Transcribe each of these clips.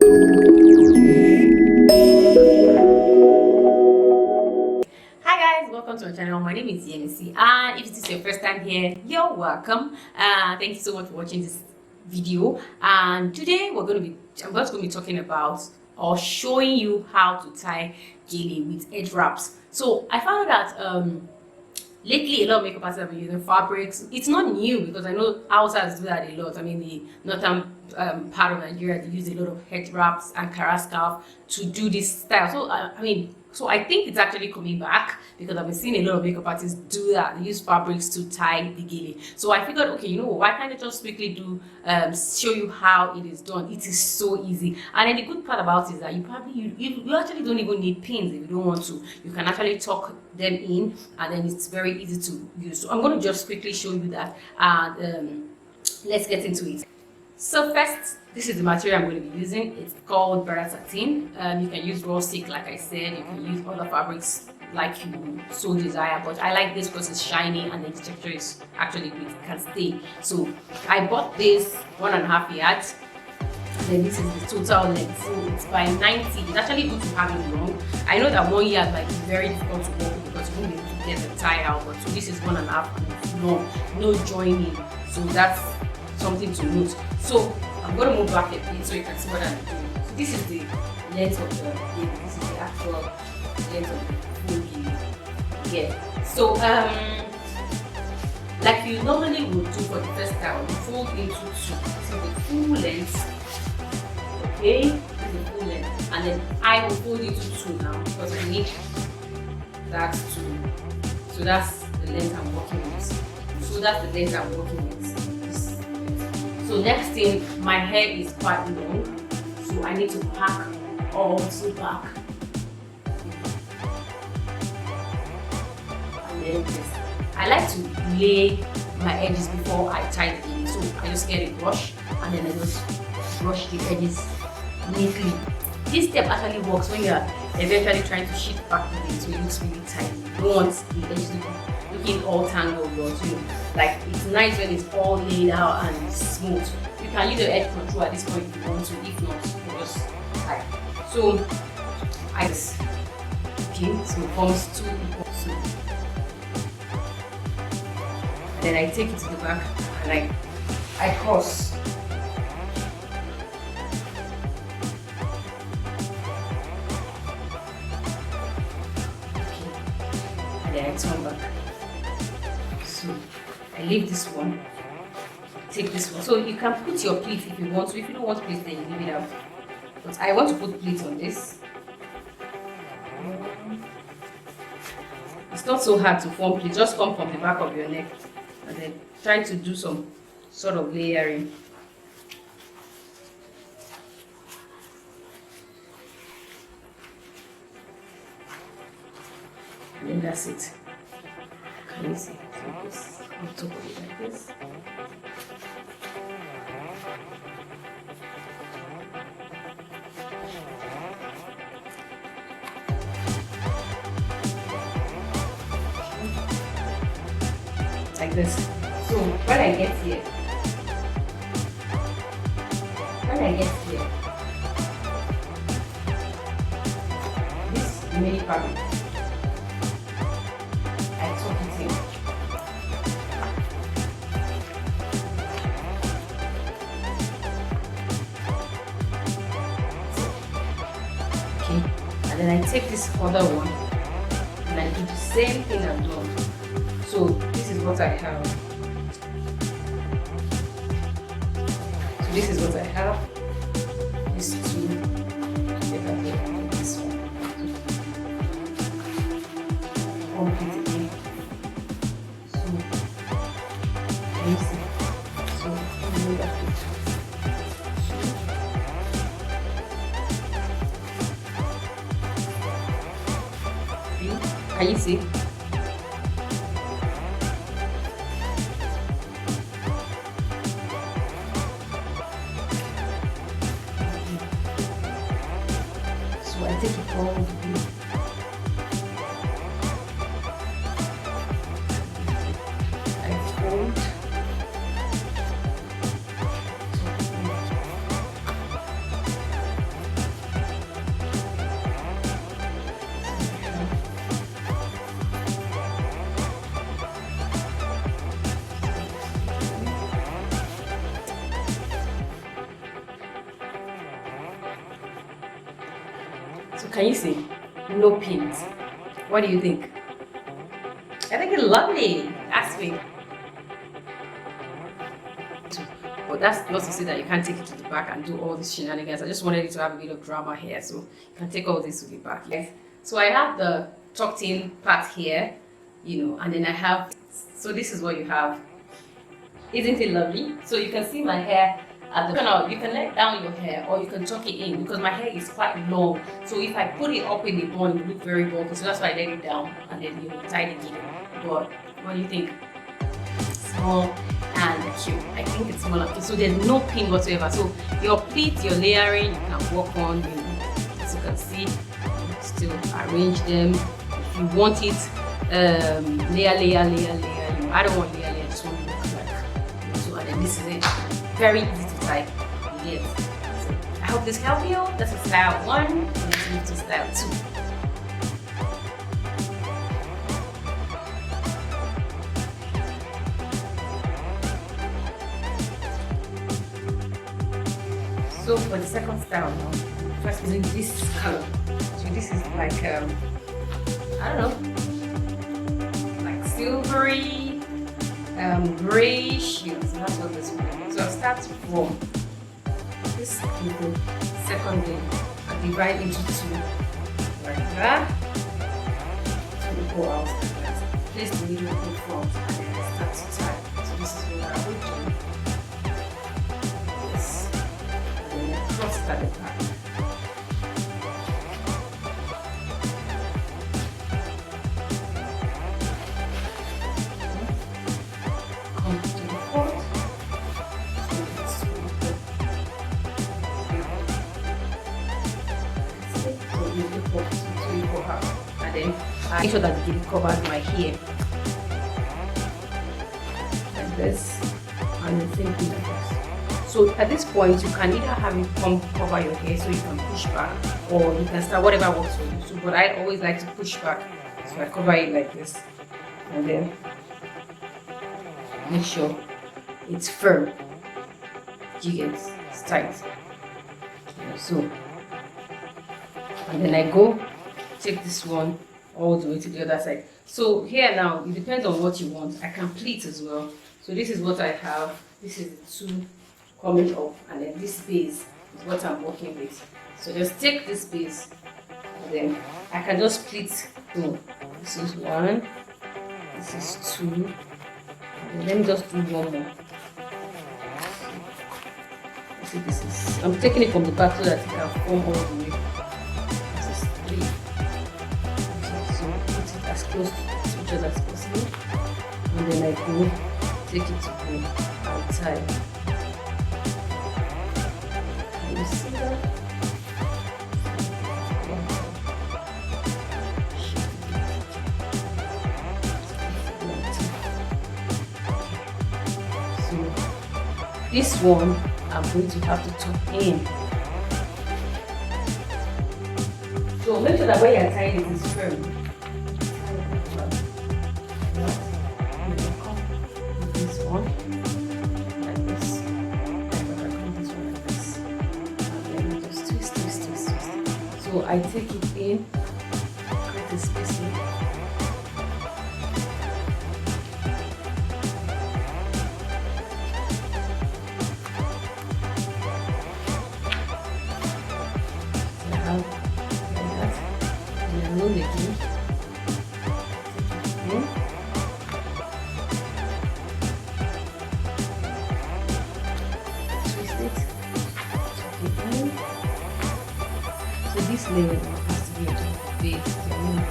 Hi guys, welcome to my channel. My name is Satin, and if this is your first time here, you're welcome. Thank you so much for watching this video. And today I'm going to be talking about or showing you how to tie gele with edge wraps. So I found that lately a lot of makeup artists have been using fabrics. It's not new because I know outsiders do that a lot. I mean, the northern part of Nigeria, they use a lot of head wraps and Kara scarf to do this style. So I think it's actually coming back because I've been seeing a lot of makeup artists do that. They use fabrics to tie the gele. So I figured, okay, you know, why can't I just quickly do show you how it is done? It is so easy. And then the good part about it is that you actually don't even need pins if you don't want to. You can actually tuck them in, and then it's very easy to use. So I'm going to just quickly show you that, and let's get into it. So first, this is the material I'm going to be using. It's called Satin. You can use raw silk, like I said. You can use other fabrics like you so desire, but I like this because it's shiny and the texture is actually good. It can stay. So I bought this 1.5 yards. Then this is the total length. So it's by 90. It's actually good to have it long. I know that 1 yard might be very difficult to work with because you won't be able to get the tie out, but so this is 1.5 and it's long, no joining. So that's something to note. So I'm going to move back a bit so you can see what I'm doing. So this is the length of the gele. This is the actual length of the full gele. Yeah. So like you normally would do for the first time, you fold into two. This is the full length. Okay, this is the full length, and then I will fold into two now because I need that two. So that's the length I'm working with. So that's the length I'm working with. So next thing, my hair is quite long, so I need to pack all the back. And then this. I like to lay my edges before I tie the gele. So I just get a brush and then I just brush the edges neatly. This step actually works when you're eventually trying to shift back the gele so it looks really tight. You don't want the edges looking all tangled, but you know, like it's nice when it's all laid out and smooth. You can use the edge control at this point if you want to. If not, you just like so. I just okay, so it forms two equal. So and then I take it to the back and I cross. Okay, and then I turn back. So I leave this one, take this one. So you can put your pleat if you want to. If you don't want pleat, then you leave it out. But I want to put pleat on this. It's not so hard to form pleat. Just come from the back of your neck and then try to do some sort of layering. And then that's it. Can you see? So this on top of it like this. Like this. So when I get here, this mini fabric, I tuck it in. Okay, and then I take this other one and I do the same thing I've done. So this is what I have. So this is what I have. These two together here. This one. Complete again. So can you see? So move that way. Can you see? So I take it all the way. I fold. So can you see? No pins. What do you think? I think it's lovely. Ask me. But that's not to say that you can't take it to the back and do all these shenanigans. I just wanted it to have a bit of drama here, so you can take all this to the back. Yes. So I have the tucked in part here, and then I have, so this is what you have. Isn't it lovely? So you can see my hair at the, you can let down your hair or you can tuck it in because my hair is quite long. So if I put it up in the bun, it will look very bulky. So that's why I let it down and then tie the Gele. But what do you think? Small and cute. I think it's more like, so there's no pin whatsoever. So your pleats, your layering, you can work on, as you can see, still arrange them. If you want it, layer. I don't want layer. I just want to look like so. And then this is it. Very easy to tie. Yes. So I hope this helped you. That's a style 1. Let's move to style 2. So for the second style now, first using this color. So this is like I don't know, like silvery, grayish. So that's what this one is. So I'll start from this little second layer and divide into 2 like that. So we go out like that. Place the needle in front and then start to tie. So this is what I will do. Cross at the back. Come to the front. So you look up so you go up. And then I make sure that the Gele covers my hair. Like this. And the same thing like this. So at this point, you can either have it cover your hair so you can push back, or you can start whatever works for you. So, but I always like to push back, so I cover it like this, and then make sure it's firm. You get it's tight. So, and then I go take this one all the way to the other side. So here now, it depends on what you want. I can pleat as well. So this is what I have. This is the 2 coming up, and then this base is what I'm working with. So just take this base and then I can just pleat 2. This is 1, this is 2, and then let me just do 1 more. See, this is, I'm taking it from the back so that it can form all the way. This is 3. So put it as close to each other as possible, and then I go take it to go and tie. You see that? So this one I'm going to have to tuck in. So make sure that when you're tying it is firm. This one like this. So I take it in, create a spacing. So I have like that, and I roll again. Take it in. Twist it, tuck it in. So this layer has to be at the base to move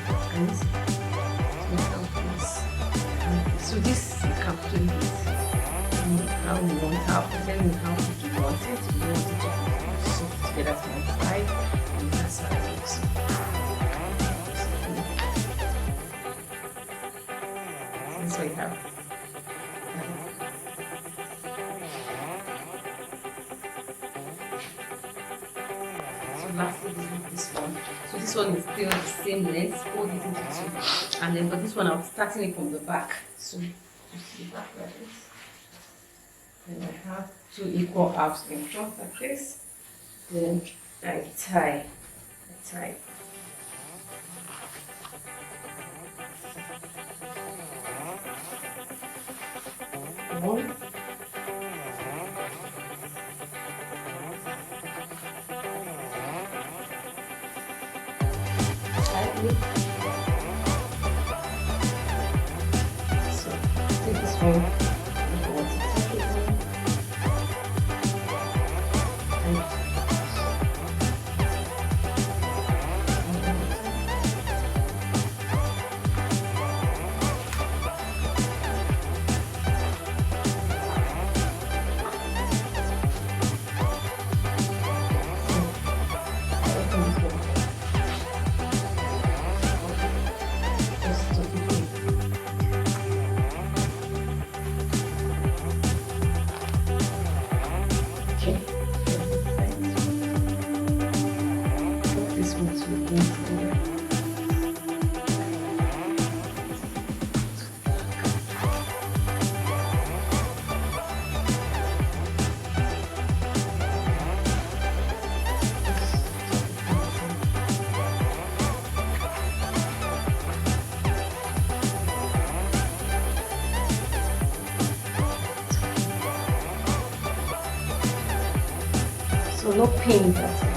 back into it. And so this you can play with how you want, depending on how big you want it. You want it to soak together from one side, and that's how it looks. That's what you have. Lastly, this one. So this one is still the same length, fold it into 2. And then, but this one I'm starting it from the back. So you see back like this. Then I have 2 equal halves in front like this. Then I tie. One. Tightly. So take this one. I want to tuck it in. So no pins at all.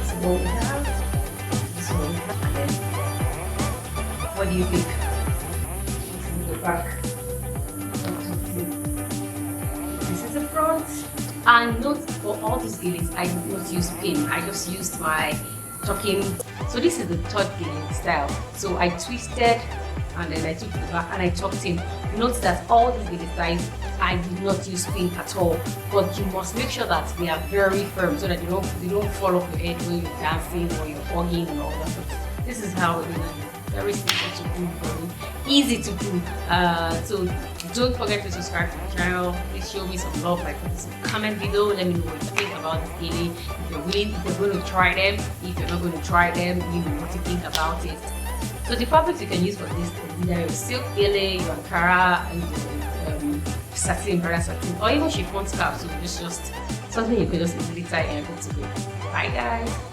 So what we have, this is what we have, and then what do you think? This is the back. This is the front. And note for all these geles, I did not use pin. I just used my tucking. So this is the third gele style. So I twisted and then I took the back and I tucked in. Note that all these gele styles I did not use pin at all, but you must make sure that they are very firm so that they don't fall off your head when you're dancing or you're hugging and all that. But this is how it is. Very simple to do, very easy to do. So don't forget to subscribe to the channel. Please show me some love by putting some comment below. Let me know what you think about this gele. If you're willing, if you're going to try them, if you're not going to try them, you know what you think about it. So the fabrics you can use for this is either your silk gele, your Ankara, and your satin, brother satin, or even chiffon scarf. So it's just something you can just easily tie and go to go. Bye guys.